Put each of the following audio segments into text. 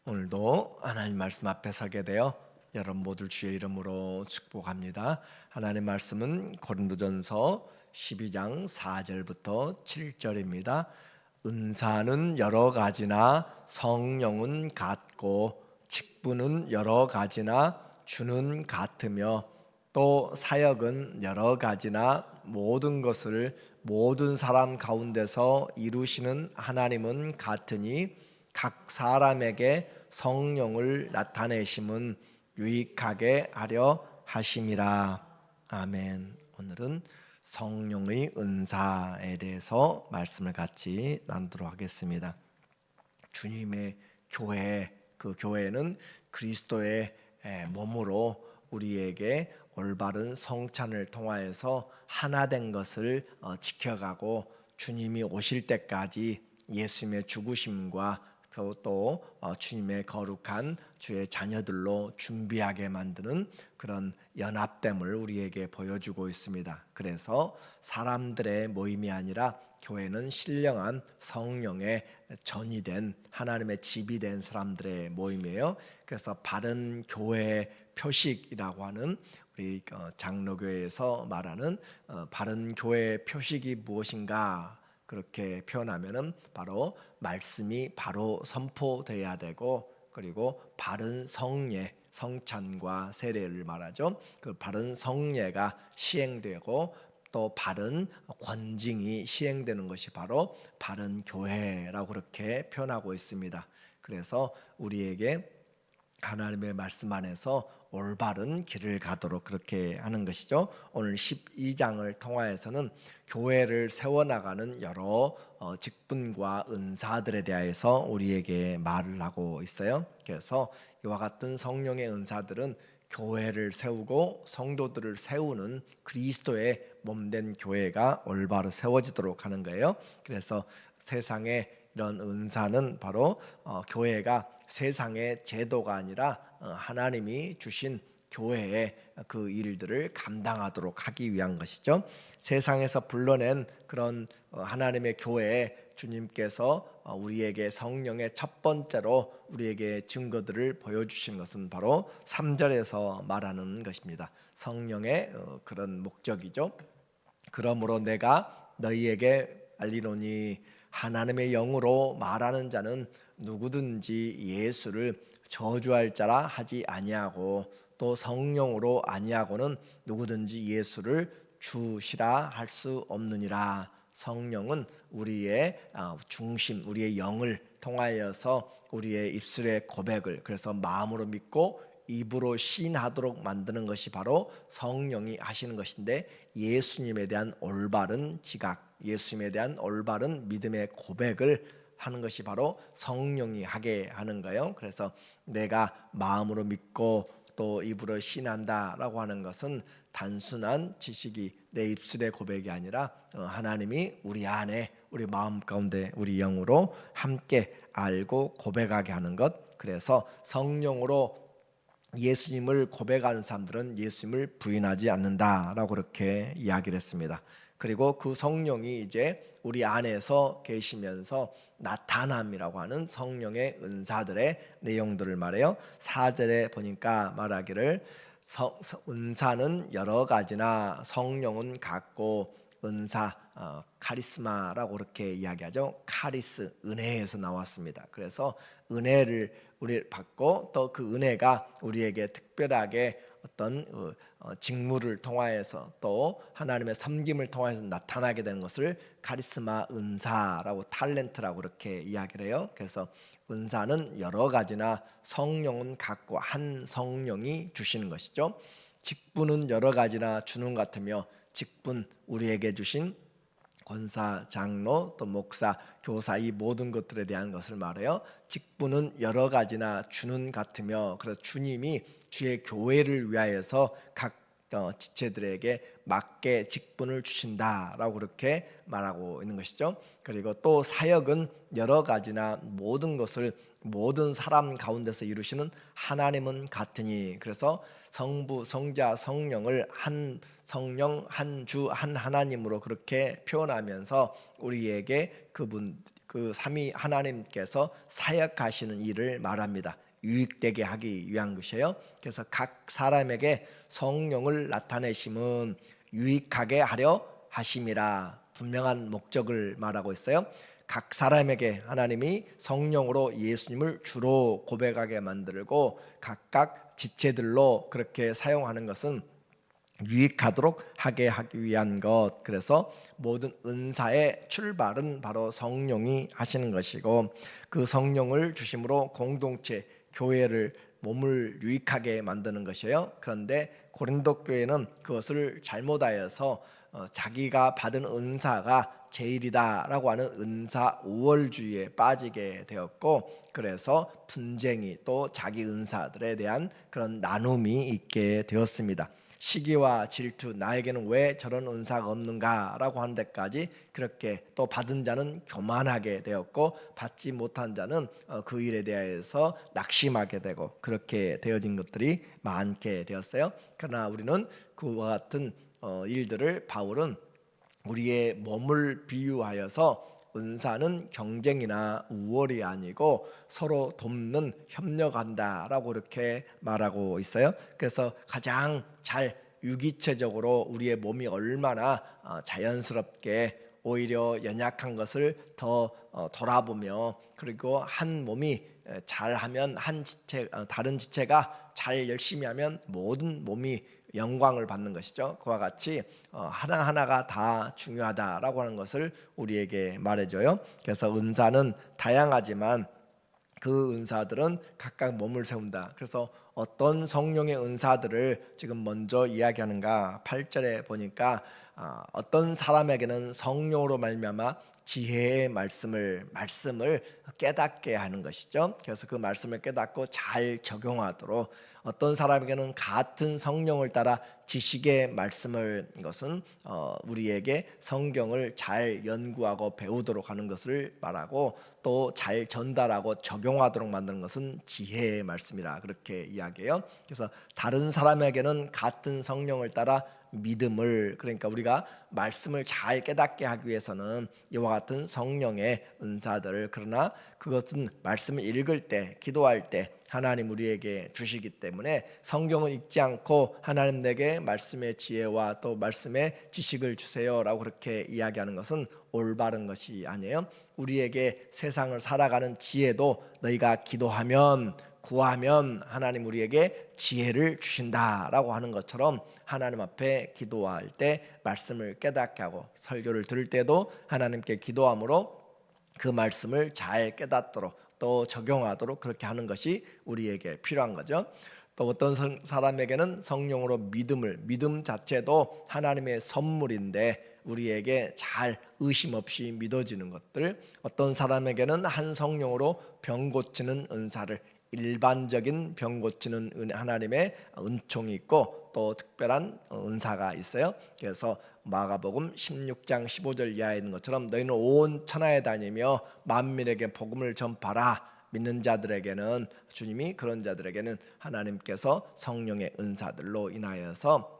오늘도 하나님 말씀 앞에 서게 되어 여러분 모두 주의 이름으로 축복합니다. 하나님 말씀은 고린도전서 12장 4절부터 7절입니다. 은사는 여러 가지나 성령은 같고 직분은 여러 가지나 주는 같으며 또 사역은 여러 가지나 모든 것을 모든 사람 가운데서 이루시는 하나님은 같으니 각 사람에게 성령을 나타내심은 유익하게 하려 하심이라. 아멘. 오늘은 성령의 은사에 대해서 말씀을 같이 나누도록 하겠습니다. 주님의 교회, 그 교회는 그리스도의 몸으로 우리에게 올바른 성찬을 통하여서 하나 된 것을 지켜가고 주님이 오실 때까지 예수님의 죽으심과 또 주님의 거룩한 주의 자녀들로 준비하게 만드는 그런 연합됨을 우리에게 보여주고 있습니다. 그래서 사람들의 모임이 아니라 교회는 신령한 성령의 전이 된 하나님의 집이 된 사람들의 모임이에요. 그래서 바른 교회 표식이라고 하는 우리 장로교회에서 말하는 바른 교회 표식이 무엇인가? 그렇게 표현하면은 바로 말씀이 바로 선포돼야 되고, 그리고 바른 성례, 성찬과 세례를 말하죠. 그 바른 성례가 시행되고 또 바른 권징이 시행되는 것이 바로 바른 교회라고 그렇게 표현하고 있습니다. 그래서 우리에게 하나님의 말씀 안에서 올바른 길을 가도록 그렇게 하는 것이죠. 오늘 12장을 통하여서는 교회를 세워나가는 여러 직분과 은사들에 대해서 우리에게 말을 하고 있어요. 그래서 이와 같은 성령의 은사들은 교회를 세우고 성도들을 세우는 그리스도의 몸된 교회가 올바로 세워지도록 하는 거예요. 그래서 세상에 이런 은사는 바로 교회가 세상의 제도가 아니라 하나님이 주신 교회의 그 일들을 감당하도록 하기 위한 것이죠. 세상에서 불러낸 그런 하나님의 교회에 주님께서 우리에게 성령의 첫 번째로 우리에게 증거들을 보여주신 것은 바로 3절에서 말하는 것입니다. 성령의 그런 목적이죠. 그러므로 내가 너희에게 알리노니 하나님의 영으로 말하는 자는 누구든지 예수를 저주할 자라 하지 아니하고 또 성령으로 아니하고는 누구든지 예수를 주시라 할 수 없느니라. 성령은 우리의 중심, 우리의 영을 통하여서 우리의 입술의 고백을, 그래서 마음으로 믿고 입으로 시인하도록 만드는 것이 바로 성령이 하시는 것인데, 예수님에 대한 올바른 지각, 예수님에 대한 올바른 믿음의 고백을 하는 것이 바로 성령이 하게 하는 거예요. 그래서 내가 마음으로 믿고 또 입으로 신한다라고 하는 것은 단순한 지식이 내 입술의 고백이 아니라 하나님이 우리 안에, 우리 마음 가운데, 우리 영으로 함께 알고 고백하게 하는 것. 그래서 성령으로 예수님을 고백하는 사람들은 예수님을 부인하지 않는다라고 그렇게 이야기를 했습니다. 그리고 그 성령이 이제 우리 안에서 계시면서 나타남이라고 하는 성령의 은사들의 내용들을 말해요. 4절에 보니까 말하기를 은사는 여러 가지나 성령은 같고, 은사, 카리스마라고 그렇게 이야기하죠. 카리스, 은혜에서 나왔습니다. 그래서 은혜를 우리 받고 또 그 은혜가 우리에게 특별하게 어떤 직무를 통하여서 또 하나님의 섬김을 통해서 나타나게 되는 것을 카리스마, 은사라고, 탤런트라고 그렇게 이야기를 해요. 그래서 은사는 여러 가지나 성령은 같고 한 성령이 주시는 것이죠. 직분은 여러 가지나 주는 것 같으며, 직분, 우리에게 주신 권사, 장로, 또 목사, 교사, 이 모든 것들에 대한 것을 말해요. 직분은 여러 가지나 주는 같으며, 그래서 주님이 주의 교회를 위하여서 각 지체들에게 맞게 직분을 주신다라고 그렇게 말하고 있는 것이죠. 그리고 또 사역은 여러 가지나 모든 것을 모든 사람 가운데서 이루시는 하나님은 같으니, 그래서 성부, 성자, 성령을 한 성령, 한 주, 한 하나님으로 그렇게 표현하면서 우리에게 그 삼위 하나님께서 사역하시는 일을 말합니다. 유익되게 하기 위한 것이에요. 그래서 각 사람에게 성령을 나타내심은 유익하게 하려 하심이라 분명한 목적을 말하고 있어요. 각 사람에게 하나님이 성령으로 예수님을 주로 고백하게 만들고 각각 지체들로 그렇게 사용하는 것은 유익하도록 하게 하기 위한 것. 그래서 모든 은사의 출발은 바로 성령이 하시는 것이고, 그 성령을 주심으로 공동체 교회를 몸을 유익하게 만드는 것이에요. 그런데 고린도 교회는 그것을 잘못하여서 자기가 받은 은사가 제일이다라고 하는 은사 우월주의에 빠지게 되었고, 그래서 분쟁이 또 자기 은사들에 대한 그런 나눔이 있게 되었습니다. 시기와 질투, 나에게는 왜 저런 은사가 없는가라고 하는 데까지 그렇게, 또 받은 자는 교만하게 되었고 받지 못한 자는 그 일에 대해서 낙심하게 되고 그렇게 되어진 것들이 많게 되었어요. 그러나 우리는 그와 같은 일들을 바울은 우리의 몸을 비유하여서 은사는 경쟁이나 우월이 아니고 서로 돕는, 협력한다라고 이렇게 말하고 있어요. 그래서 가장 잘 유기체적으로 우리의 몸이 얼마나 자연스럽게 오히려 연약한 것을 더 돌아보며, 그리고 한 몸이 잘하면 한 지체, 다른 지체가 잘 열심히 하면 모든 몸이 영광을 받는 것이죠. 그와 같이 하나하나가 다 중요하다라고 하는 것을 우리에게 말해줘요. 그래서 은사는 다양하지만 그 은사들은 각각 몸을 세운다. 그래서 어떤 성령의 은사들을 지금 먼저 이야기하는가, 8절에 보니까 어떤 사람에게는 성령으로 말미암아 지혜의 말씀을 깨닫게 하는 것이죠. 그래서 그 말씀을 깨닫고 잘 적용하도록, 어떤 사람에게는 같은 성령을 따라 지식의 말씀을, 이것은 우리에게 성경을 잘 연구하고 배우도록 하는 것을 말하고, 또 잘 전달하고 적용하도록 만드는 것은 지혜의 말씀이라 그렇게 이야기해요. 그래서 다른 사람에게는 같은 성령을 따라 믿음을, 그러니까 우리가 말씀을 잘 깨닫게 하기 위해서는 이와 같은 성령의 은사들, 그러나 그것은 말씀을 읽을 때, 기도할 때 하나님 우리에게 주시기 때문에 성경을 읽지 않고 하나님 내게 말씀의 지혜와 또 말씀의 지식을 주세요라고 그렇게 이야기하는 것은 올바른 것이 아니에요. 우리에게 세상을 살아가는 지혜도 너희가 기도하면, 구하면 하나님 우리에게 지혜를 주신다라고 하는 것처럼, 하나님 앞에 기도할 때 말씀을 깨닫게 하고, 설교를 들을 때도 하나님께 기도함으로 그 말씀을 잘 깨닫도록 또 적용하도록 그렇게 하는 것이 우리에게 필요한 거죠. 또 어떤 사람에게는 성령으로 믿음 자체도 하나님의 선물인데 우리에게 잘 의심 없이 믿어지는 것들, 어떤 사람에게는 한 성령으로 병 고치는 은사를, 일반적인 병 고치는 하나님의 은총이 있고 또 특별한 은사가 있어요. 그래서 마가복음 16장 15절 이하에 있는 것처럼 너희는 온 천하에 다니며 만민에게 복음을 전파라. 믿는 자들에게는, 주님이 그런 자들에게는 하나님께서 성령의 은사들로 인하여서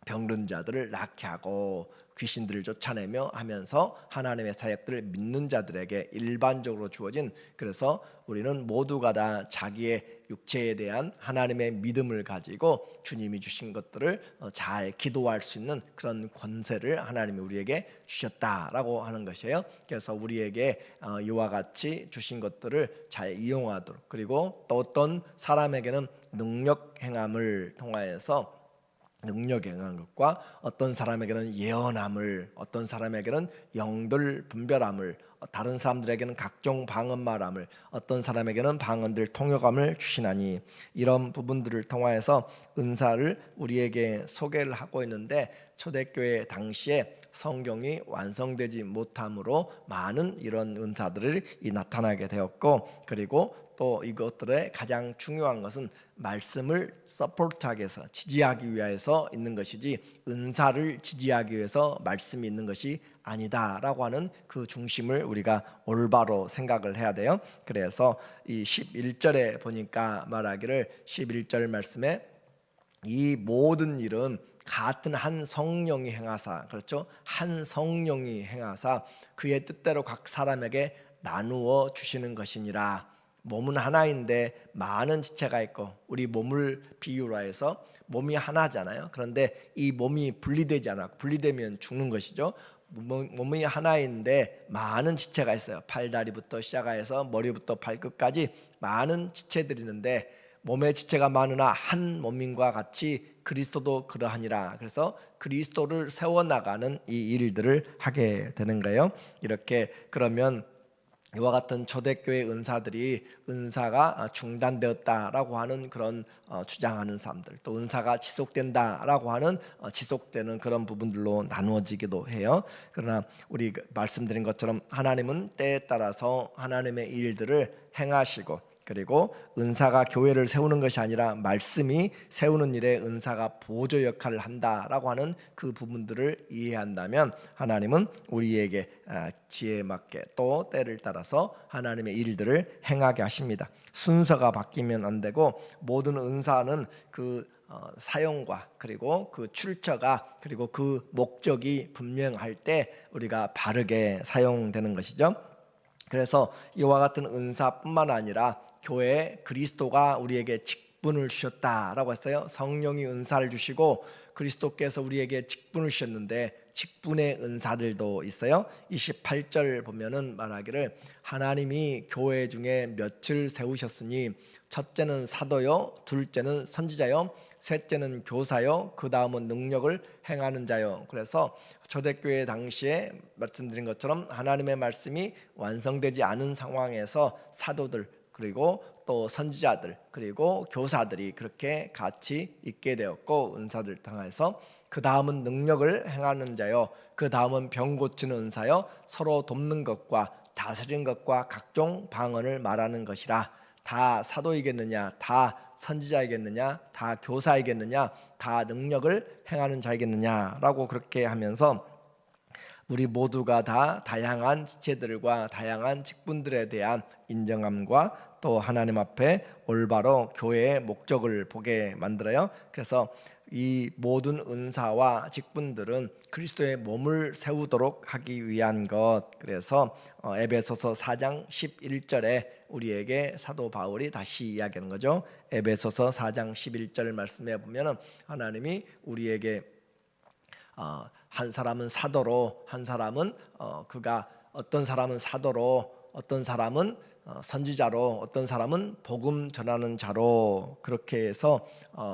병든 자들을 낫게 하고 귀신들을 쫓아내며 하면서 하나님의 사역들을 믿는 자들에게 일반적으로 주어진, 그래서 우리는 모두가 다 자기의 육체에 대한 하나님의 믿음을 가지고 주님이 주신 것들을 잘 기도할 수 있는 그런 권세를 하나님이 우리에게 주셨다라고 하는 것이에요. 그래서 우리에게 이와 같이 주신 것들을 잘 이용하도록, 그리고 또 어떤 사람에게는 능력 행함을 통하여서 능력 행한 것과, 어떤 사람에게는 예언함을, 어떤 사람에게는 영들 분별함을, 다른 사람들에게는 각종 방언말함을, 어떤 사람에게는 방언들 통역함을 주시나니, 이런 부분들을 통하여서 은사를 우리에게 소개를 하고 있는데, 초대교회 당시에 성경이 완성되지 못함으로 많은 이런 은사들이 나타나게 되었고, 그리고 또 이것들의 가장 중요한 것은 말씀을 서포트하기 위해서, 지지하기 위해서 있는 것이지 은사를 지지하기 위해서 말씀이 있는 것이 아니다라고 하는 그 중심을 우리가 올바로 생각을 해야 돼요. 그래서 이 11절에 보니까 말하기를, 11절 말씀에 이 모든 일은 같은 한 성령이 행하사, 그렇죠? 한 성령이 행하사 그의 뜻대로 각 사람에게 나누어 주시는 것이니라. 몸은 하나인데 많은 지체가 있고, 우리 몸을 비유로 해서 몸이 하나잖아요. 그런데 이 몸이 분리되지 않아, 분리되면 죽는 것이죠. 몸이 하나인데 많은 지체가 있어요. 팔다리부터 시작해서 머리부터 발끝까지 많은 지체들이 있는데, 몸의 지체가 많으나 한 몸인과 같이 그리스도도 그러하니라. 그래서 그리스도를 세워나가는 이 일들을 하게 되는 거예요. 이렇게 그러면 이와 같은 초대교회 은사들이 은사가 중단되었다라고 하는 그런 주장하는 사람들, 또 은사가 지속된다라고 하는 지속되는 그런 부분들로 나누어지기도 해요. 그러나 우리 말씀드린 것처럼 하나님은 때에 따라서 하나님의 일들을 행하시고, 그리고 은사가 교회를 세우는 것이 아니라 말씀이 세우는 일에 은사가 보조 역할을 한다라고 하는 그 부분들을 이해한다면, 하나님은 우리에게 지혜에 맞게 또 때를 따라서 하나님의 일들을 행하게 하십니다. 순서가 바뀌면 안 되고, 모든 은사는 그 사용과 그리고 그 출처가, 그리고 그 목적이 분명할 때 우리가 바르게 사용되는 것이죠. 그래서 이와 같은 은사뿐만 아니라 교회에 그리스도가 우리에게 직분을 주셨다라고 했어요. 성령이 은사를 주시고 그리스도께서 우리에게 직분을 주셨는데, 직분의 은사들도 있어요. 28절 보면은 말하기를, 하나님이 교회 중에 몇을 세우셨으니 첫째는 사도요, 둘째는 선지자요, 셋째는 교사요, 그 다음은 능력을 행하는 자요. 그래서 초대교회 당시에 말씀드린 것처럼 하나님의 말씀이 완성되지 않은 상황에서 사도들, 그리고 또 선지자들, 그리고 교사들이 그렇게 같이 있게 되었고, 은사들 통해서 그 다음은 능력을 행하는 자요, 그 다음은 병 고치는 은사요, 서로 돕는 것과 다스리는 것과 각종 방언을 말하는 것이라. 다 사도이겠느냐, 다 선지자이겠느냐, 다 교사이겠느냐, 다 능력을 행하는 자이겠느냐라고 그렇게 하면서 우리 모두가 다 다양한 지체들과 다양한 직분들에 대한 인정함과 또 하나님 앞에 올바로 교회의 목적을 보게 만들어요. 그래서 이 모든 은사와 직분들은 그리스도의 몸을 세우도록 하기 위한 것. 그래서 에베소서 4장 11절에 우리에게 사도 바울이 다시 이야기하는 거죠. 에베소서 4장 11절 말씀에 보면은 하나님이 우리에게 한 사람은 사도로, 한 사람은 그가 어떤 사람은 사도로, 어떤 사람은 선지자로, 어떤 사람은 복음 전하는 자로, 그렇게 해서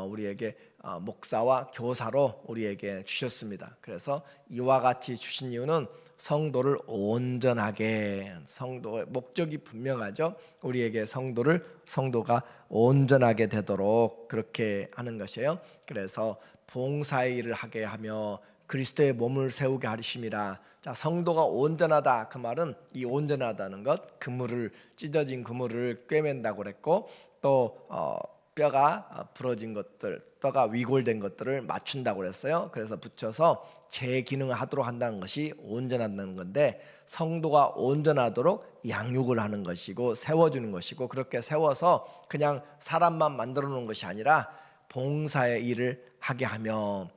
우리에게 목사와 교사로 우리에게 주셨습니다. 그래서 이와 같이 주신 이유는 성도를 온전하게, 성도의 목적이 분명하죠. 우리에게 성도가 온전하게 되도록 그렇게 하는 것이에요. 그래서 봉사의 일을 하게 하며 그리스도의 몸을 세우게 하심이라. 자, 성도가 온전하다, 그 말은 이 온전하다는 것, 그물을, 찢어진 그물을 꿰맨다고 그랬고, 또 뼈가 부러진 것들, 뼈가 위골된 것들을 맞춘다고 그랬어요. 그래서 붙여서 제 기능을 하도록 한다는 것이 온전하다는 건데, 성도가 온전하도록 양육을 하는 것이고 세워주는 것이고, 그렇게 세워서 그냥 사람만 만들어 놓은 것이 아니라 봉사의 일을 하게 하며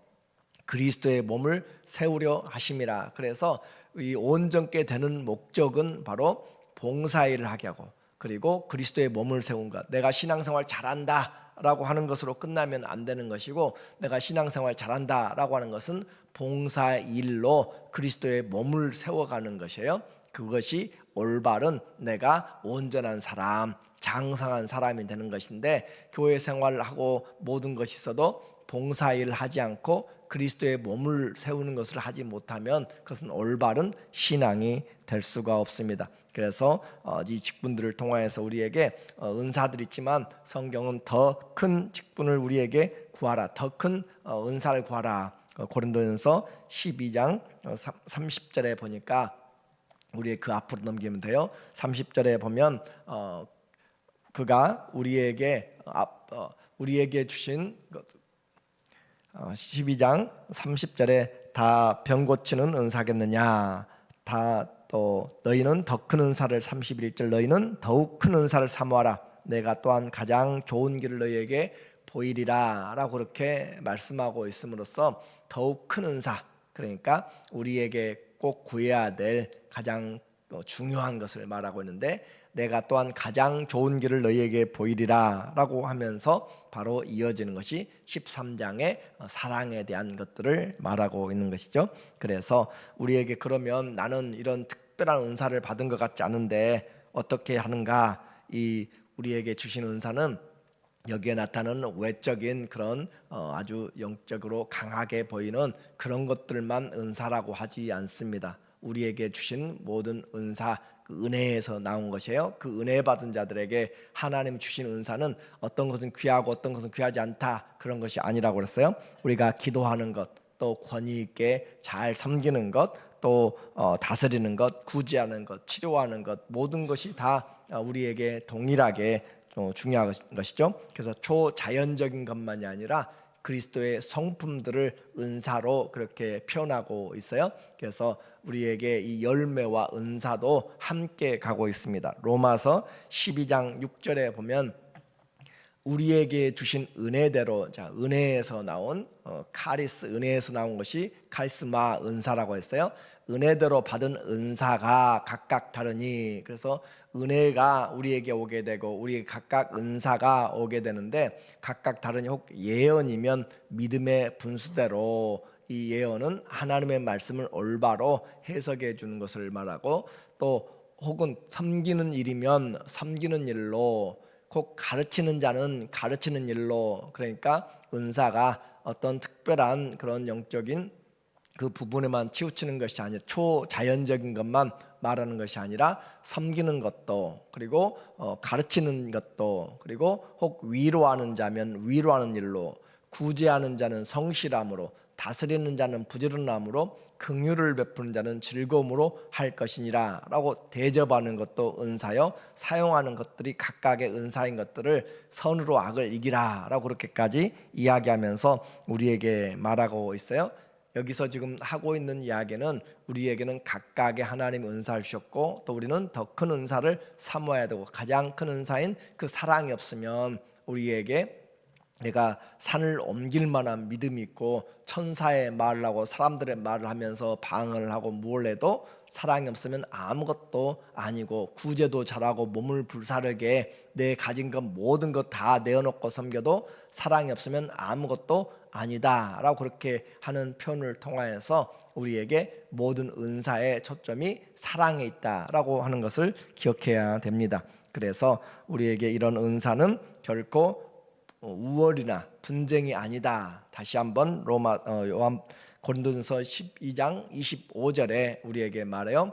그리스도의 몸을 세우려 하심이라. 그래서 이 온전케 되는 목적은 바로 봉사일을 하게 하고, 그리고 그리스도의 몸을 세운 것. 내가 신앙생활 잘한다 라고 하는 것으로 끝나면 안 되는 것이고, 내가 신앙생활 잘한다 라고 하는 것은 봉사일로 그리스도의 몸을 세워가는 것이에요. 그것이 올바른 내가 온전한 사람, 장성한 사람이 되는 것인데, 교회 생활을 하고 모든 것이 있어도 봉사일을 하지 않고 그리스도의 몸을 세우는 것을 하지 못하면 그것은 올바른 신앙이 될 수가 없습니다. 그래서 이 직분들을 통하여서 우리에게 은사들이 있지만, 성경은 더 큰 직분을 우리에게 구하라, 더 큰 은사를 구하라. 고린도전서 12장 30절에 보니까, 우리 그 앞으로 넘기면 돼요. 30절에 보면 그가 우리에게 주신 12장 30절에 다 병 고치는 은사겠느냐, 다 또 너희는 더 큰 은사를, 31절 너희는 더욱 큰 은사를 사모하라, 내가 또한 가장 좋은 길을 너희에게 보이리라 라고 그렇게 말씀하고 있음으로써, 더욱 큰 은사, 그러니까 우리에게 꼭 구해야 될 가장 중요한 것을 말하고 있는데, 내가 또한 가장 좋은 길을 너희에게 보이리라 라고 하면서 바로 이어지는 것이 13장의 사랑에 대한 것들을 말하고 있는 것이죠. 그래서 우리에게 그러면 나는 이런 특별한 은사를 받은 것 같지 않은데 어떻게 하는가? 이 우리에게 주신 은사는 여기에 나타나는 외적인 그런 아주 영적으로 강하게 보이는 그런 것들만 은사라고 하지 않습니다. 우리에게 주신 모든 은사, 그 은혜에서 나온 것이에요. 그 은혜 받은 자들에게 하나님 주신 은사는 어떤 것은 귀하고 어떤 것은 귀하지 않다, 그런 것이 아니라고 그랬어요. 우리가 기도하는 것, 또 권위 있게 잘 섬기는 것, 또 다스리는 것, 구제하는 것, 치료하는 것, 모든 것이 다 우리에게 동일하게 중요한 것이죠. 그래서 초자연적인 것만이 아니라 그리스도의 성품들을 은사로 그렇게 표현하고 있어요. 그래서 우리에게 이 열매와 은사도 함께 가고 있습니다. 로마서 12장 6절에 보면 우리에게 주신 은혜대로, 자, 은혜에서 나온 카리스, 은혜에서 나온 것이 카리스마, 은사라고 했어요. 은혜대로 받은 은사가 각각 다르니, 그래서 은혜가 우리에게 오게 되고 우리에게 각각 은사가 오게 되는데, 각각 다르니 혹 예언이면 믿음의 분수대로, 이 예언은 하나님의 말씀을 올바로 해석해 주는 것을 말하고, 또 혹은 섬기는 일이면 섬기는 일로, 곧 가르치는 자는 가르치는 일로, 그러니까 은사가 어떤 특별한 그런 영적인 그 부분에만 치우치는 것이 아니라 초자연적인 것만 말하는 것이 아니라 섬기는 것도, 그리고 가르치는 것도, 그리고 혹 위로하는 자면 위로하는 일로, 구제하는 자는 성실함으로, 다스리는 자는 부지런함으로, 긍휼을 베푸는 자는 즐거움으로 할 것이니라 라고 대접하는 것도 은사요, 사용하는 것들이 각각의 은사인 것들을 선으로 악을 이기라 라고 그렇게까지 이야기하면서 우리에게 말하고 있어요. 여기서 지금 하고 있는 이야기는 우리에게는 각각의 하나님 은사를 주셨고, 또 우리는 더 큰 은사를 사모해야 되고, 가장 큰 은사인 그 사랑이 없으면 우리에게 내가 산을 옮길 만한 믿음이 있고 천사의 말을 하고 사람들의 말을 하면서 방언을 하고 무엇을 해도 사랑이 없으면 아무것도 아니고, 구제도 잘하고 몸을 불사르게 내 가진 것 모든 것 다 내어놓고 섬겨도 사랑이 없으면 아무것도 아니다 라고 그렇게 하는 표현을 통하여서 우리에게 모든 은사의 초점이 사랑에 있다라고 하는 것을 기억해야 됩니다. 그래서 우리에게 이런 은사는 결코 우월이나 분쟁이 아니다. 다시 한번 요한 고린도전서 12장 25절에 우리에게 말해요.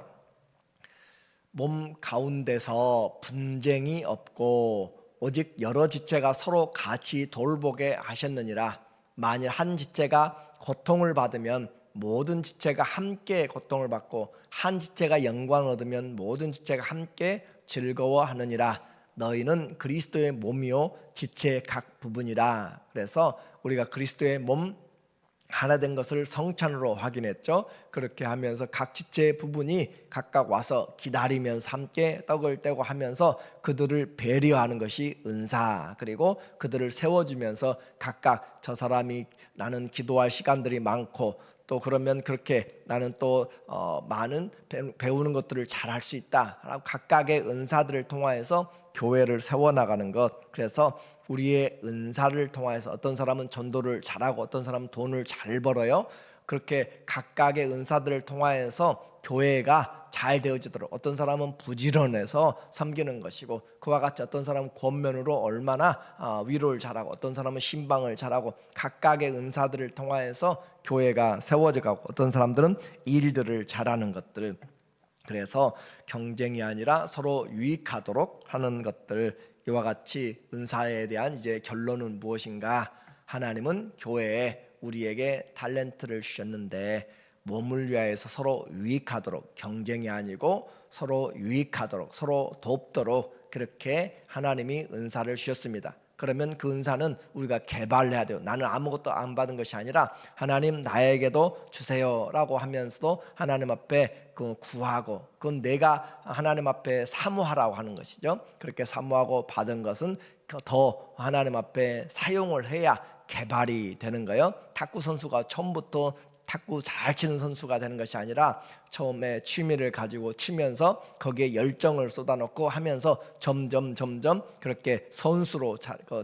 몸 가운데서 분쟁이 없고 오직 여러 지체가 서로 같이 돌보게 하셨느니라. 만일 한 지체가 고통을 받으면 모든 지체가 함께 고통을 받고, 한 지체가 영광을 얻으면 모든 지체가 함께 즐거워하느니라. 너희는 그리스도의 몸이요 지체의 각 부분이라. 그래서 우리가 그리스도의 몸 하나 된 것을 성찬으로 확인했죠. 그렇게 하면서 각 지체의 부분이 각각 와서 기다리면서 함께 떡을 떼고 하면서 그들을 배려하는 것이 은사, 그리고 그들을 세워주면서 각각 저 사람이 나는 기도할 시간들이 많고, 또 그러면 그렇게 나는 또 많은 배우는 것들을 잘할 수 있다 라고 각각의 은사들을 통하여서 교회를 세워나가는 것. 그래서 우리의 은사를 통해서 어떤 사람은 전도를 잘하고 어떤 사람은 돈을 잘 벌어요. 그렇게 각각의 은사들을 통하여서 교회가 잘 되어지도록, 어떤 사람은 부지런해서 섬기는 것이고, 그와 같이 어떤 사람은 권면으로 얼마나 위로를 잘하고, 어떤 사람은 신방을 잘하고, 각각의 은사들을 통하여서 교회가 세워져 가고, 어떤 사람들은 일들을 잘하는 것들. 그래서 경쟁이 아니라 서로 유익하도록 하는 것들, 이와 같이 은사에 대한 이제 결론은 무엇인가? 하나님은 교회에 우리에게 탤런트를 주셨는데 몸을 위하여서 서로 유익하도록, 경쟁이 아니고 서로 유익하도록, 서로 돕도록 그렇게 하나님이 은사를 주셨습니다. 그러면 그 은사는 우리가 개발해야 돼요. 나는 아무것도 안 받은 것이 아니라 하나님 나에게도 주세요라고 하면서도 하나님 앞에 그 구하고, 그건 내가 하나님 앞에 사모하라고 하는 것이죠. 그렇게 사모하고 받은 것은 더 하나님 앞에 사용을 해야 개발이 되는 거예요. 탁구 선수가 처음부터 탁구 잘 치는 선수가 되는 것이 아니라 처음에 취미를 가지고 치면서 거기에 열정을 쏟아놓고 하면서 점점 그렇게 선수로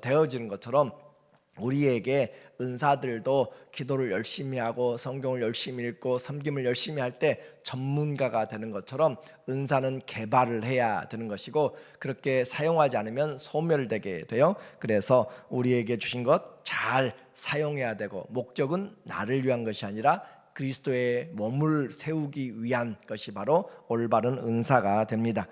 되어지는 것처럼 우리에게 은사들도 기도를 열심히 하고 성경을 열심히 읽고 섬김을 열심히 할 때 전문가가 되는 것처럼 은사는 개발을 해야 되는 것이고 그렇게 사용하지 않으면 소멸되게 돼요. 그래서 우리에게 주신 것 잘 사용해야 되고 목적은 나를 위한 것이 아니라 그리스도의 몸을 세우기 위한 것이 바로 올바른 은사가 됩니다.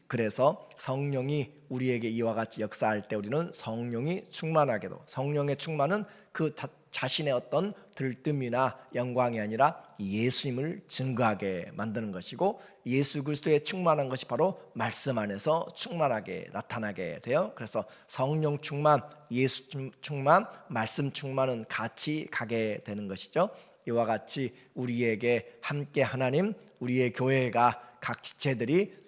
그래서 성령이 우리에게 이와 같이 역사할 때 우리는 성령이 충만하게도, 성령의 충만은 그 자신의 어떤 들뜸이나 영광이 아니라 예수님을 증거하게 만드는 것이고, 예수 그리스도의 충만한 것이 바로 말씀 안에서 충만하게 나타나게 돼요. 그래서 성령 충만, 예수 충만, 말씀 충만은 같이 가게 되는 것이죠. 이와 같이 우리에게 함께 하나님, 우리의 교회가 각 지체들이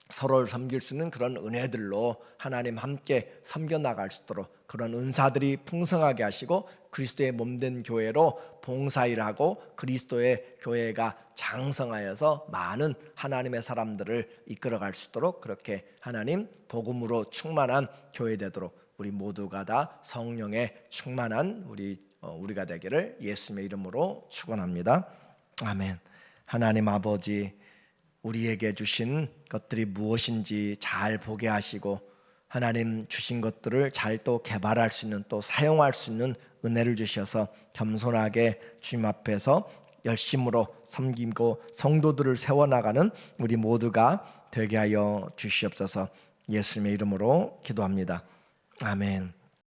서로를 섬길 수 있는 그런 은혜들로 하나님 함께 섬겨 나갈 수 있도록 그런 은사들이 풍성하게 하시고 그리스도의 몸된 교회로 봉사일을 하고 그리스도의 교회가 장성하여서 많은 하나님의 사람들을 이끌어갈 수 있도록 그렇게 하나님 복음으로 충만한 교회 되도록 우리 모두가 다 성령의 충만한 우리가 되기를 예수님의 이름으로 축원합니다. 아멘. 하나님 아버지, 우리에게 주신 것들이 무엇인지 잘 보게 하시고 하나님 주신 것들을 잘 또 개발할 수 있는, 또 사용할 수 있는 은혜를 주셔서 겸손하게 주님 앞에서 열심으로 섬기고 성도들을 세워나가는 우리 모두가 되게 하여 주시옵소서. 예수님의 이름으로 기도합니다. 아멘.